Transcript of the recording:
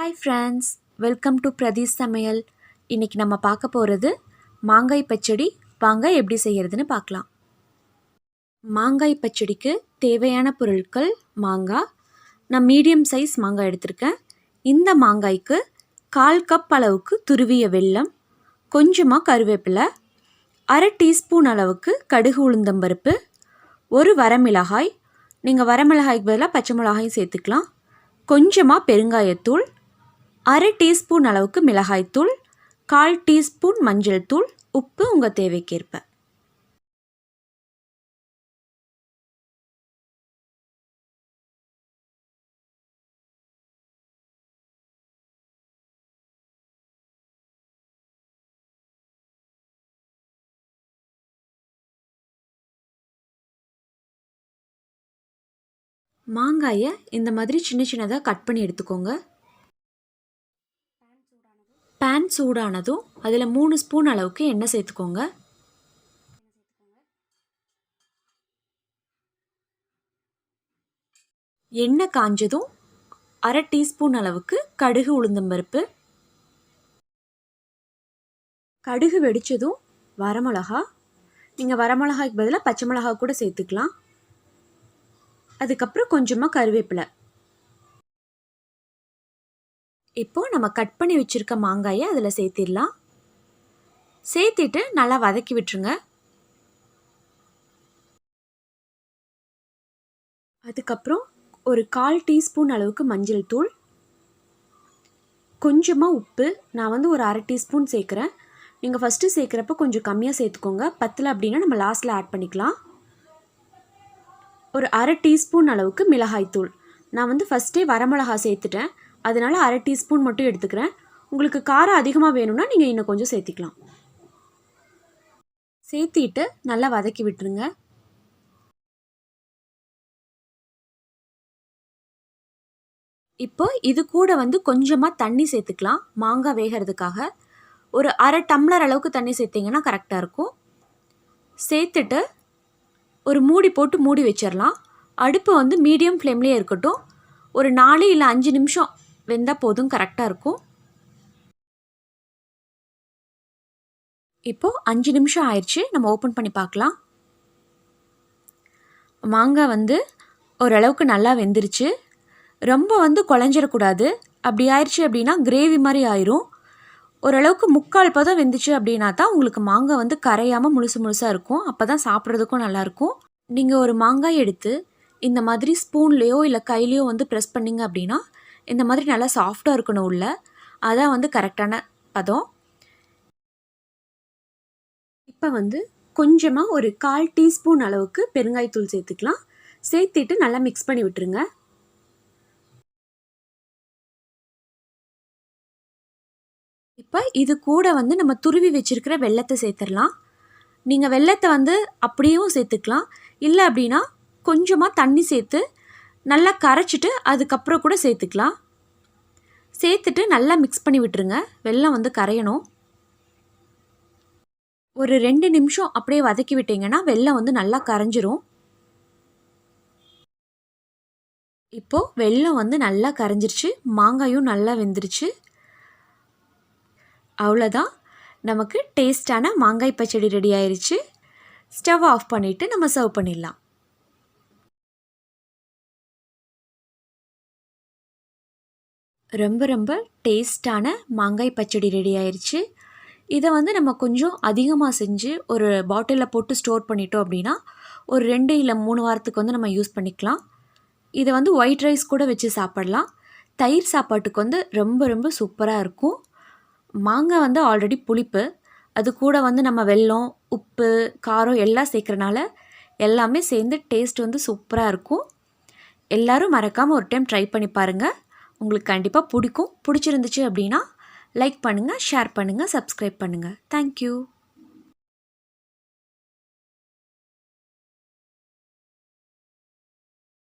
Hi friends, welcome to Pradeesh சமையல். இன்றைக்கி நம்ம பார்க்க போகிறது மாங்காய் பச்சடி. வாங்க எப்படி செய்கிறதுன்னு பார்க்கலாம். மாங்காய் பச்சடிக்கு தேவையான பொருட்கள்: மாங்காய். நான் மீடியம் சைஸ் மாங்காய் எடுத்திருக்கேன். இந்த மாங்காய்க்கு 1/4 கப் அளவுக்கு துருவிய வெல்லம், கொஞ்சமாக கருவேப்பிலை, 1/2 டீஸ்பூன் அளவுக்கு கடுகு உளுந்தம்பருப்பு, ஒரு வரமிளகாய், நீங்கள் வரமிளகாய்க்கு பதிலாக பச்சை மிளகாயும் சேர்த்துக்கலாம், கொஞ்சமாக பெருங்காயத்தூள், 1/2 டீஸ்பூன் அளவுக்கு மிளகாய்த்தூள், 1/4 டீஸ்பூன் மஞ்சள் தூள், உப்பு உங்கள் தேவைக்கேற்ப. மாங்காயை இந்த மாதிரி சின்ன சின்னதாக கட் பண்ணி எடுத்துக்கோங்க. பேன் சூடானதும் அதில் 3 ஸ்பூன் அளவுக்கு எண்ணெய் சேர்த்துக்கோங்க. எண்ணெய் காஞ்சதும் 1/2 டீஸ்பூன் அளவுக்கு கடுகு உளுந்தம்பருப்பு, கடுகு வெடித்ததும் வரமிளகா, நீங்கள் வரமிளகாய்க்கு பதிலாக பச்சை மிளகாய் கூட சேர்த்துக்கலாம். அதுக்கப்புறம் கொஞ்சமாக கருவேப்பிலை. இப்போது நம்ம கட் பண்ணி வச்சுருக்க மாங்காயை அதில் சேர்த்திடலாம். சேர்த்திட்டு நல்லா வதக்கி விட்டுருங்க. அதுக்கப்புறம் ஒரு 1/4 டீஸ்பூன் அளவுக்கு மஞ்சள் தூள், கொஞ்சமாக உப்பு. நான் ஒரு 1/2 டீஸ்பூன் சேர்க்குறேன். நீங்கள் ஃபஸ்ட்டு சேர்க்குறப்ப கொஞ்சம் கம்மியாக சேர்த்துக்கோங்க. பத்தலை அப்படின்னா நம்ம லாஸ்ட்டில் ஆட் பண்ணிக்கலாம். ஒரு 1/2 டீஸ்பூன் அளவுக்கு மிளகாய்த்தூள். நான் ஃபஸ்ட்டே வரமிளகா சேர்த்துட்டேன், அதனால் 1/2 டீஸ்பூன் மட்டும் எடுத்துக்கிறேன். உங்களுக்கு காரம் அதிகமாக வேணும்னா நீங்கள் இன்னும் கொஞ்சம் சேர்த்திக்கலாம். சேர்த்திட்டு நல்லா வதக்கி விட்டுருங்க. இப்போ இது கூட கொஞ்சமாக தண்ணி சேர்த்துக்கலாம். மாங்காய் வேகிறதுக்காக ஒரு 1/2 டம்ளர் அளவுக்கு தண்ணி சேர்த்திங்கன்னா கரெக்டாக இருக்கும். சேர்த்துட்டு ஒரு மூடி போட்டு மூடி வச்சிடலாம். அடுப்பு மீடியம் ஃப்ளேம்லேயே இருக்கட்டும். ஒரு 4 இல்லை 5 நிமிஷம் வெந்தால் போதும், கரெக்டாக இருக்கும். இப்போது 5 நிமிஷம் ஆயிடுச்சு. நம்ம ஓப்பன் பண்ணி பார்க்கலாம். மாங்காய் ஓரளவுக்கு நல்லா வெந்துருச்சு. ரொம்ப குழஞ்சிடக்கூடாது. அப்படி ஆயிடுச்சு அப்படின்னா கிரேவி மாதிரி ஆயிரும். ஓரளவுக்கு 3/4 பதம் வெந்துச்சு அப்படின்னா தான் உங்களுக்கு மாங்காய் கரையாமல் முழுசு முழுசாக இருக்கும். அப்போ தான் சாப்பிட்றதுக்கும் நல்லாயிருக்கும். நீங்கள் ஒரு மாங்காய் எடுத்து இந்த மாதிரி ஸ்பூன்லேயோ இல்லை கையிலையோ ப்ரெஸ் பண்ணிங்க அப்படின்னா இந்த மாதிரி நல்லா சாஃப்டாக இருக்கணும் உள்ள. அதான் கரெக்டான பதம். இப்போ கொஞ்சமாக ஒரு 1/4 டீஸ்பூன் அளவுக்கு பெருங்காயத்தூள் சேர்த்துக்கலாம். சேர்த்துட்டு நல்லா மிக்ஸ் பண்ணி விட்டுருங்க. இப்போ இது கூட நம்ம துருவி வச்சுருக்கிற வெல்லத்தை சேர்த்துடலாம். நீங்கள் வெல்லத்தை அப்படியும் சேர்த்துக்கலாம். இல்லை அப்படின்னா கொஞ்சமாக தண்ணி சேர்த்து நல்லா கரைச்சிட்டு அதுக்கப்புறம் கூட சேர்த்துக்கலாம். சேர்த்துட்டு நல்லா மிக்ஸ் பண்ணி விட்டுருங்க. வெல்லம் கரையணும். ஒரு 2 நிமிஷம் அப்படியே வதக்கி விட்டிங்கன்னா வெல்லம் நல்லா கரைஞ்சிரும். இப்போது வெல்லம் நல்லா கரைஞ்சிருச்சு. மாங்காயும் நல்லா வெந்துருச்சு. அவ்வளோதான், நமக்கு டேஸ்டான மாங்காய் பச்சடி ரெடி ஆயிடுச்சு. ஸ்டவ் ஆஃப் பண்ணிவிட்டு நம்ம சர்வ் பண்ணிடலாம். ரொம்ப ரொம்ப டேஸ்டான மாங்காய் பச்சடி ரெடி ஆயிடுச்சு. இதை நம்ம கொஞ்சம் அதிகமாக செஞ்சு ஒரு பாட்டிலில் போட்டு ஸ்டோர் பண்ணிட்டோம் அப்படின்னா ஒரு 2 இல்லை 3 வாரத்துக்கு நம்ம யூஸ் பண்ணிக்கலாம். இதை ஒயிட் ரைஸ் கூட வச்சு சாப்பிடலாம். தயிர் சாப்பாட்டுக்கு ரொம்ப ரொம்ப சூப்பராக இருக்கும். மாங்காய் ஆல்ரெடி புளிப்பு, அது கூட நம்ம வெல்லம், உப்பு, காரம் எல்லாம் சேர்க்குறனால எல்லாமே சேர்ந்து டேஸ்ட் சூப்பராக இருக்கும். எல்லோரும் மறக்காமல் ஒரு டைம் ட்ரை பண்ணி பாருங்கள். உங்களுக்கு கண்டிப்பாக பிடிக்கும். பிடிச்சிருந்துச்சு அப்படின்னா லைக் பண்ணுங்கள், ஷேர் பண்ணுங்கள், சப்ஸ்கிரைப் பண்ணுங்கள். தேங்க்யூ.